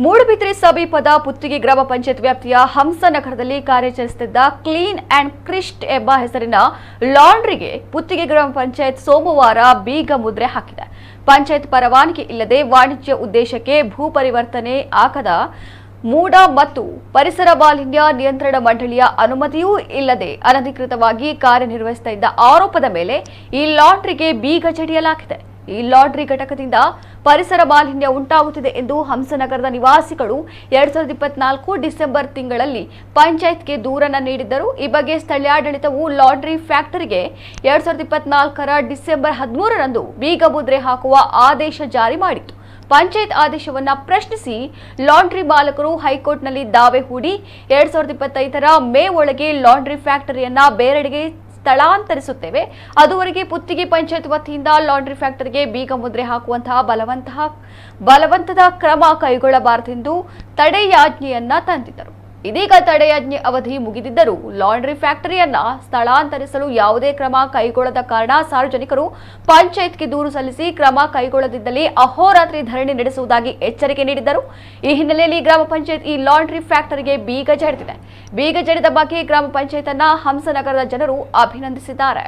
ಮೂಡುಬಿದ್ರೆ ಸಮೀಪದ ಪುತ್ತಿಗೆ ಗ್ರಾಮ ಪಂಚಾಯತ್ ವ್ಯಾಪ್ತಿಯ ಹಂಸನಗರದಲ್ಲಿ ಕಾರ್ಯಾಚರಿಸುತ್ತಿದ್ದ ಕ್ಲೀನ್ ಅಂಡ್ ಕ್ರಿಸ್ಟ್ ಎಂಬ ಹೆಸರಿನ ಲಾಂಡ್ರಿಗೆ ಪುತ್ತಿಗೆ ಗ್ರಾಮ ಪಂಚಾಯತ್ ಸೋಮವಾರ ಬೀಗ ಮುದ್ರೆ ಹಾಕಿದೆ. ಪಂಚಾಯತ್ ಪರವಾನಗಿ ಇಲ್ಲದೆ ವಾಣಿಜ್ಯ ಉದ್ದೇಶಕ್ಕೆ ಭೂ ಪರಿವರ್ತನೆ ಆಗದ ಮೂಡ ಮತ್ತು ಪರಿಸರ ಮಾಲಿನ್ಯ ನಿಯಂತ್ರಣ ಮಂಡಳಿಯ ಅನುಮತಿಯೂ ಇಲ್ಲದೆ ಅನಧಿಕೃತವಾಗಿ ಕಾರ್ಯನಿರ್ವಹಿಸುತ್ತಾ ಇದ್ದ ಆರೋಪದ ಮೇಲೆ ಈ ಲಾಂಡ್ರಿಗೆ ಬೀಗ ಜಡಿಯಲಾಗಿದೆ. ಈ ಲಾಂಡ್ರಿ ಘಟಕದಿಂದ ಪರಿಸರ ಮಾಲಿನ್ಯ ಉಂಟಾಗುತ್ತಿದೆ ಎಂದು ಹಂಸನಗರದ ನಿವಾಸಿಗಳು 2024 ಡಿಸೆಂಬರ್ ತಿಂಗಳಲ್ಲಿ ಪಂಚಾಯತ್ಗೆ ದೂರನ್ನು ನೀಡಿದ್ದರು. ಈ ಬಗ್ಗೆ ಸ್ಥಳೀಯಾಡಳಿತವು ಲಾಂಡ್ರಿ ಫ್ಯಾಕ್ಟರಿಗೆ 2024 ಡಿಸೆಂಬರ್ 13ರಂದು ಬೀಗ ಮುದ್ರೆ ಹಾಕುವ ಆದೇಶ ಜಾರಿ ಮಾಡಿತ್ತು. ಪಂಚಾಯತ್ ಆದೇಶವನ್ನ ಪ್ರಶ್ನಿಸಿ ಲಾಂಡ್ರಿ ಮಾಲಕರು ಹೈಕೋರ್ಟ್ನಲ್ಲಿ ದಾವೆ ಹೂಡಿ 2025 ಮೇ ಒಳಗೆ ಲಾಂಡ್ರಿ ಫ್ಯಾಕ್ಟರಿಯನ್ನ ಬೇರೆಡೆಗೆ ಸ್ಥಳಾಂತರಿಸುತ್ತೇವೆ, ಅದುವರೆಗೆ ಪುತ್ತಿಗೆ ಪಂಚಾಯತ್ ವತಿಯಿಂದ ಲಾಂಡ್ರಿ ಫ್ಯಾಕ್ಟರಿಗೆ ಬೀಗ ಮುದ್ರೆ ಹಾಕುವಂತಹ ಬಲವಂತದ ಕ್ರಮ ಕೈಗೊಳ್ಳಬಾರದೆಂದು ತಡೆಯಾಜ್ಞೆಯನ್ನ ತಂದಿದ್ದರು. ಇದೀಗ ತಡೆಯಾಜ್ಞೆ ಅವಧಿ ಮುಗಿದಿದ್ದರೂ ಲಾಂಡ್ರಿ ಫ್ಯಾಕ್ಟರಿಯನ್ನ ಸ್ಥಳಾಂತರಿಸಲು ಯಾವುದೇ ಕ್ರಮ ಕೈಗೊಳ್ಳದ ಕಾರಣ ಸಾರ್ವಜನಿಕರು ಪಂಚಾಯತ್ಗೆ ದೂರು ಸಲ್ಲಿಸಿ ಕ್ರಮ ಕೈಗೊಳ್ಳದಿದ್ದಲ್ಲಿ ಅಹೋರಾತ್ರಿ ಧರಣಿ ನಡೆಸುವುದಾಗಿ ಎಚ್ಚರಿಕೆ ನೀಡಿದ್ದರು. ಈ ಹಿನ್ನೆಲೆಯಲ್ಲಿ ಗ್ರಾಮ ಪಂಚಾಯತ್ ಈ ಲಾಂಡ್ರಿ ಫ್ಯಾಕ್ಟರಿಗೆ ಬೀಗ ಜಡಿದಿದೆ. ಬೀಗ ಜಡಿದ ಬಗ್ಗೆ ಗ್ರಾಮ ಪಂಚಾಯತ್ ಅನ್ನ ಹಂಸನಗರದ ಜನರು ಅಭಿನಂದಿಸಿದ್ದಾರೆ.